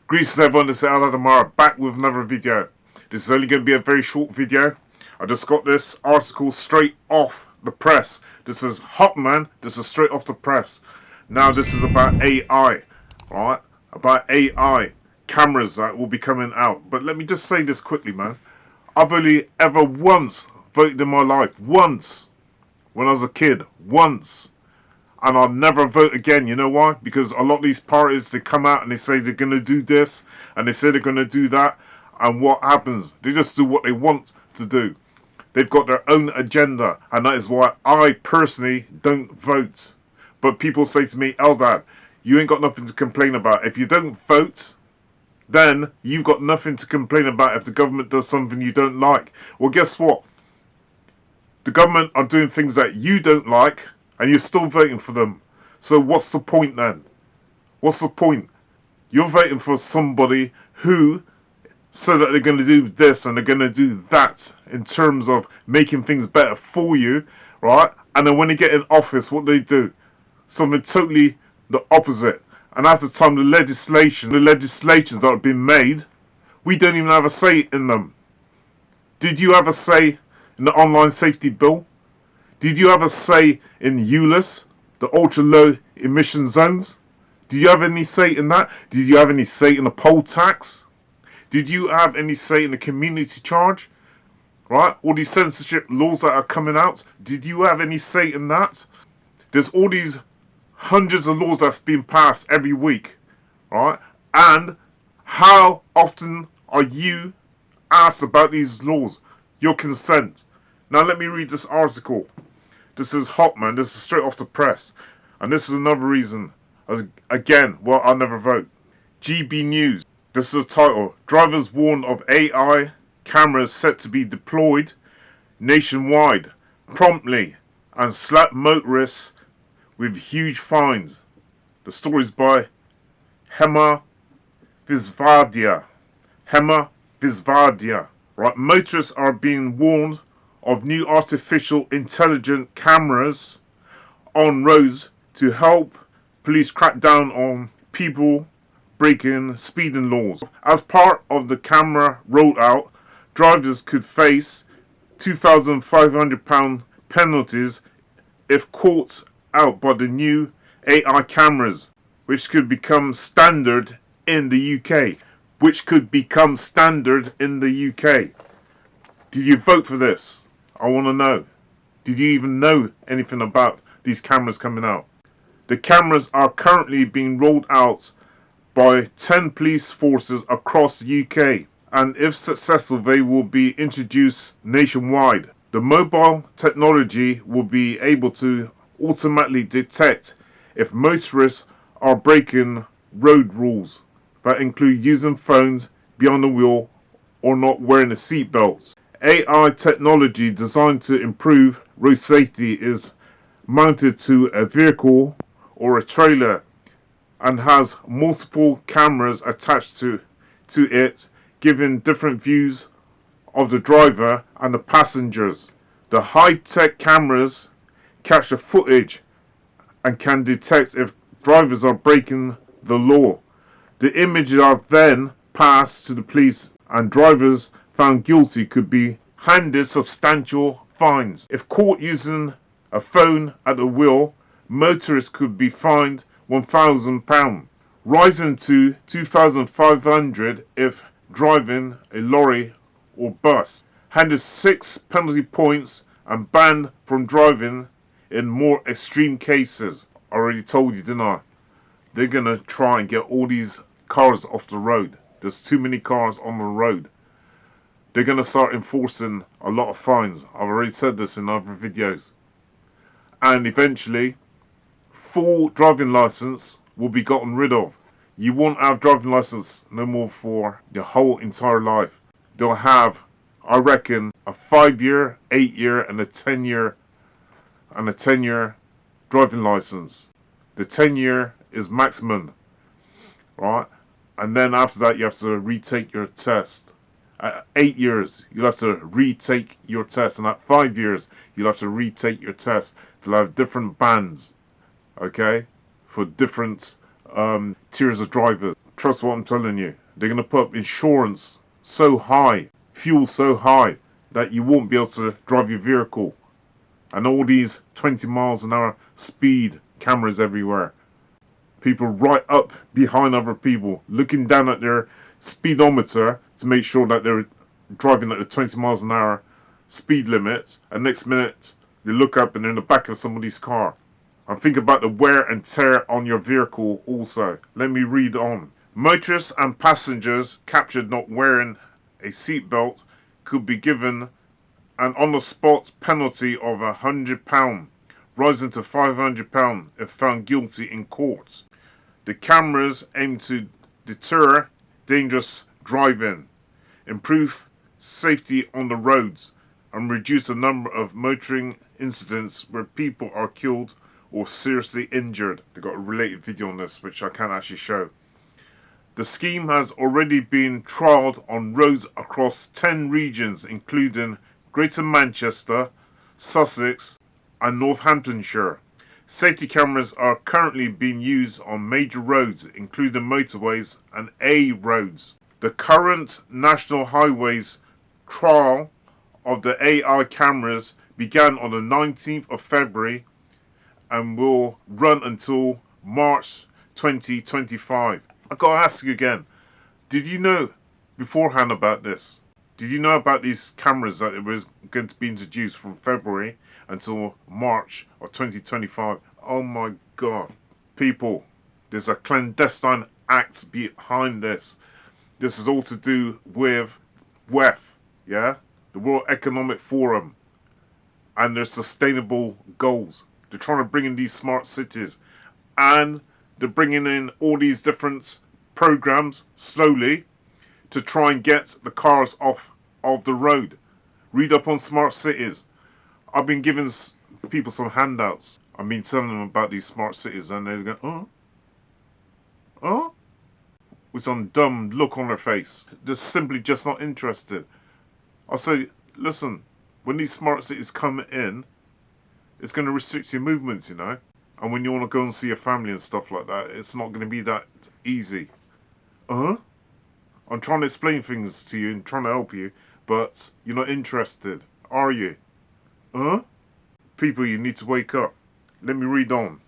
Greetings everyone, this is Eldad Amara back with another video. This is only going to be a very short video. I just got this article straight off the press. This is hot, man. This is straight off the press. Now this is about AI, right? About AI cameras that will be coming out. But let me just say this quickly, man. I've only ever once voted in my life. Once. When I was a kid. Once. And I'll never vote again. You know why? Because a lot of these parties, they come out and they say they're going to do this and they say they're going to do that. And what happens? They just do what they want to do. They've got their own agenda. And that is why I personally don't vote. But people say to me, Eldad, you ain't got nothing to complain about. If you don't vote, then you've got nothing to complain about if the government does something you don't like. Well, guess what? The government are doing things that you don't like. And you're still voting for them. So what's the point then? What's the point? You're voting for somebody who said that they're going to do this and they're going to do that in terms of making things better for you, right? And then when they get in office, what do? Something totally the opposite. And at the time, the legislations that have been made, we don't even have a say in them. Did you have a say in the online safety bill? Did you have a say in ULIS, the ultra-low emission zones? Did you have any say in that? Did you have any say in the poll tax? Did you have any say in the community charge? Right? All these censorship laws that are coming out, did you have any say in that? There's all these hundreds of laws that's being passed every week. Right? And how often are you asked about these laws? Your consent. Now let me read this article. This is hot, man. This is straight off the press. And this is another reason. Again, well, I'll never vote. GB News. This is the title. Drivers warned of AI cameras set to be deployed nationwide promptly and slap motorists with huge fines. The story is by Hema Visvadia. Hema Visvadia. Right, motorists are being warned of new artificial intelligent cameras on roads to help police crack down on people breaking speeding laws. As part of the camera rollout, drivers could face £2,500 penalties if caught out by the new AI cameras, which could become standard in the UK. Which could become standard in the UK. Did you vote for this? I want to know. Did you even know anything about these cameras coming out? The cameras are currently being rolled out by 10 police forces across the UK. And if successful, they will be introduced nationwide. The mobile technology will be able to automatically detect if motorists are breaking road rules. That include using phones behind the wheel or not wearing the seatbelts. AI technology designed to improve road safety is mounted to a vehicle or a trailer and has multiple cameras attached to it, giving different views of the driver and the passengers. The high-tech cameras capture footage and can detect if drivers are breaking the law. The images are then passed to the police, and drivers found guilty could be handed substantial fines. If caught using a phone at the wheel, motorists could be fined £1,000, rising to £2,500 if driving a lorry or bus. Handed 6 penalty points and banned from driving in more extreme cases. I already told you, didn't I? They're going to try and get all these cars off the road. There's too many cars on the road. They're going to start enforcing a lot of fines. I've already said this in other videos. And eventually, full driving license will be gotten rid of. You won't have driving license no more for your whole entire life. They'll have, I reckon, a 5-year, 8-year, and a 10-year driving license. The 10-year is maximum, right? And then after that, you have to retake your test. At 8 years, you'll have to retake your test. And at 5 years, you'll have to retake your test. They'll have different bands, okay? For different tiers of drivers. Trust what I'm telling you. They're going to put up insurance so high, fuel so high, that you won't be able to drive your vehicle. And all these 20 miles an hour speed cameras everywhere. People right up behind other people, looking down at their speedometer to make sure that they're driving at the 20 miles an hour speed limit. And next minute, they look up and they're in the back of somebody's car. And think about the wear and tear on your vehicle also. Let me read on. Motorists and passengers captured not wearing a seatbelt could be given an on-the-spot penalty of £100, rising to £500 if found guilty in court. The cameras aim to deter dangerous driving, improve safety on the roads, and reduce the number of motoring incidents where people are killed or seriously injured. They've got a related video on this which I can't actually show. The scheme has already been trialled on roads across 10 regions, including Greater Manchester, Sussex, and Northamptonshire. Safety cameras are currently being used on major roads, including motorways and A roads. The current National Highways trial of the AI cameras began on the 19th of February and will run until March 2025. I gotta ask you again, did you know beforehand about this? Did you know about these cameras that it was going to be introduced from February until March of 2025? Oh my God. People, there's a clandestine act behind this. This is all to do with WEF, yeah? The World Economic Forum and their sustainable goals. They're trying to bring in these smart cities and they're bringing in all these different programs slowly to try and get the cars off of the road. Read up on smart cities. I've been giving people some handouts. I've been telling them about these smart cities and they're going, oh? With some dumb look on their face. They're simply just not interested. I say, listen, when these smart cities come in, it's going to restrict your movements, you know. And when you want to go and see your family and stuff like that, it's not going to be that easy. I'm trying to explain things to you and trying to help you, but you're not interested, are you? People, you need to wake up. Let me read on.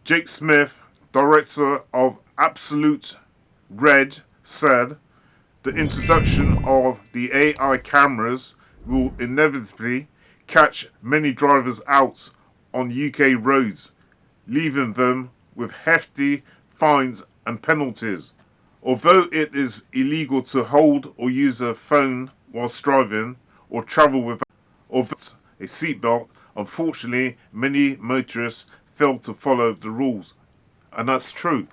Jake Smith, director of Absolute Red, said the introduction of the AI cameras will inevitably catch many drivers out on UK roads, leaving them with hefty fines and penalties. Although it is illegal to hold or use a phone whilst driving or travel without a seatbelt, unfortunately many motorists fail to follow the rules. And that's true.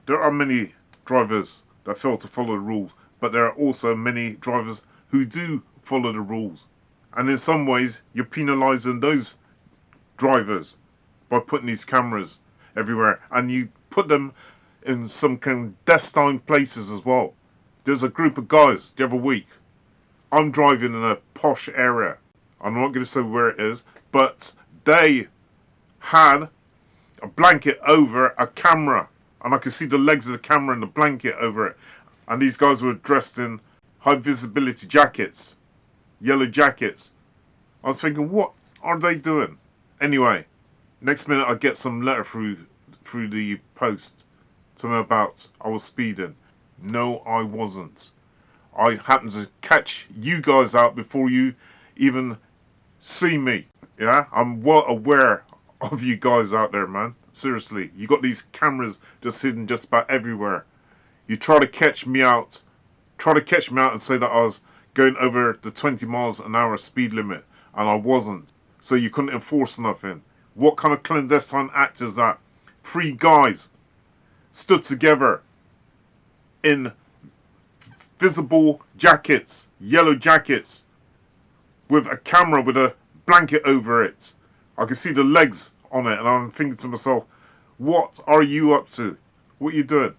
There are many drivers that fail to follow the rules, but there are also many drivers who do follow the rules. And in some ways, you're penalising those drivers by putting these cameras everywhere. And you put them in some clandestine places as well. There's a group of guys the other week. I'm driving in a posh area. I'm not going to say where it is, but they had a blanket over a camera. And I could see the legs of the camera and the blanket over it. And these guys were dressed in high visibility jackets. Yellow jackets. I was thinking, what are they doing? Anyway, next minute I get some letter through the post. Something about I was speeding. No, I wasn't. I happened to catch you guys out before you even see me. Yeah, I'm well aware of you guys out there, man. Seriously, you got these cameras just hidden just about everywhere. You try to catch me out. And say that I was going over the 20 miles an hour speed limit, and I wasn't. So you couldn't enforce nothing. What kind of clandestine act is that? 3 guys stood together in visible jackets, yellow jackets, with a camera with a blanket over it. I can see the legs on it, and I'm thinking to myself, what are you up to? What are you doing?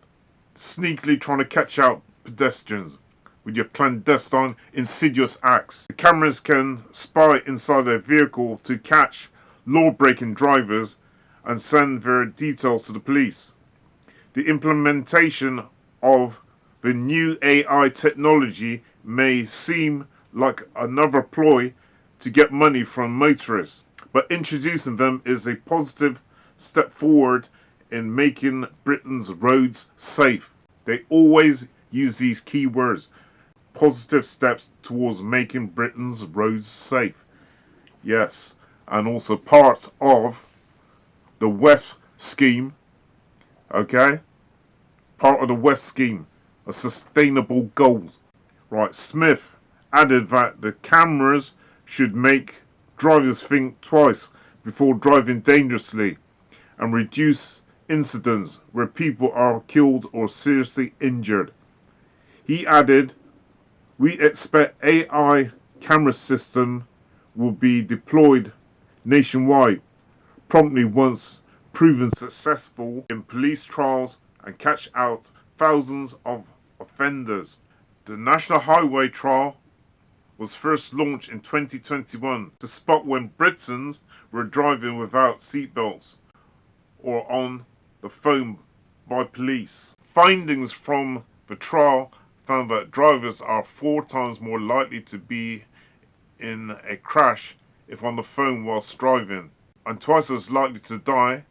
Sneakily trying to catch out pedestrians with your clandestine, insidious acts. The cameras can spy inside a vehicle to catch law-breaking drivers and send their details to the police. The implementation of the new AI technology may seem like another ploy to get money from motorists, but introducing them is a positive step forward in making Britain's roads safe. They always use these keywords: positive steps towards making Britain's roads safe. Yes, and also part of the West scheme, okay? Part of the West scheme, a sustainable goals. Right, Smith added that the cameras should make drivers think twice before driving dangerously and reduce incidents where people are killed or seriously injured. He added, "We expect AI camera system will be deployed nationwide promptly once proven successful in police trials and catch out thousands of offenders." The National Highway Trial was first launched in 2021 to spot when Britons were driving without seatbelts or on the phone by police. Findings from the trial found that drivers are 4 times more likely to be in a crash if on the phone whilst driving, and twice as likely to die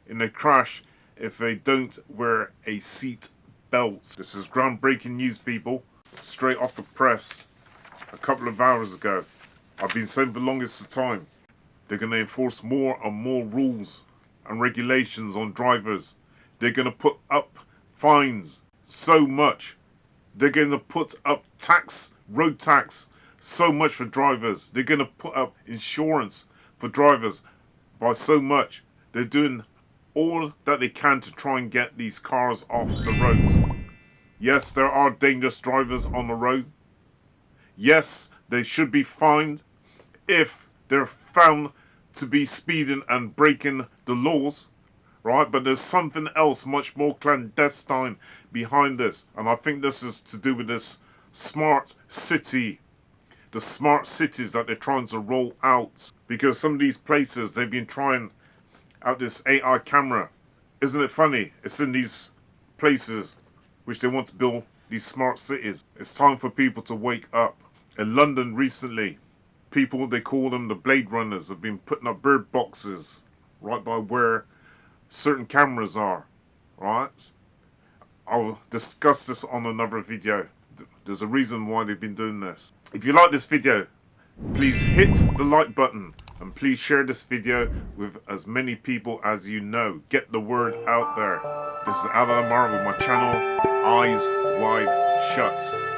in a crash if they don't wear a seat belt. This is groundbreaking news, people, straight off the press a couple of hours ago. I've been saying for the longest time, they're going to enforce more and more rules and regulations on drivers. They're going to put up fines so much. They're going to put up tax, road tax, so much for drivers. They're going to put up insurance for drivers by so much. They're doing all that they can to try and get these cars off the roads. Yes, there are dangerous drivers on the road. Yes, they should be fined if they're found to be speeding and breaking the laws, right? But there's something else much more clandestine behind this, and I think this is to do with this smart city, the smart cities that they're trying to roll out. Because some of these places, they've been trying out this AI camera. Isn't it funny? It's in these places which they want to build these smart cities. It's time for people to wake up. In London recently, people, they call them the Blade Runners, have been putting up bird boxes right by where certain cameras are, right? I'll discuss this on another video. There's a reason why they've been doing this. If you like this video, please hit the like button and please share this video with as many people as you know. Get the word out there. This is Eldad Amara with my channel, Eyes Wide Shut.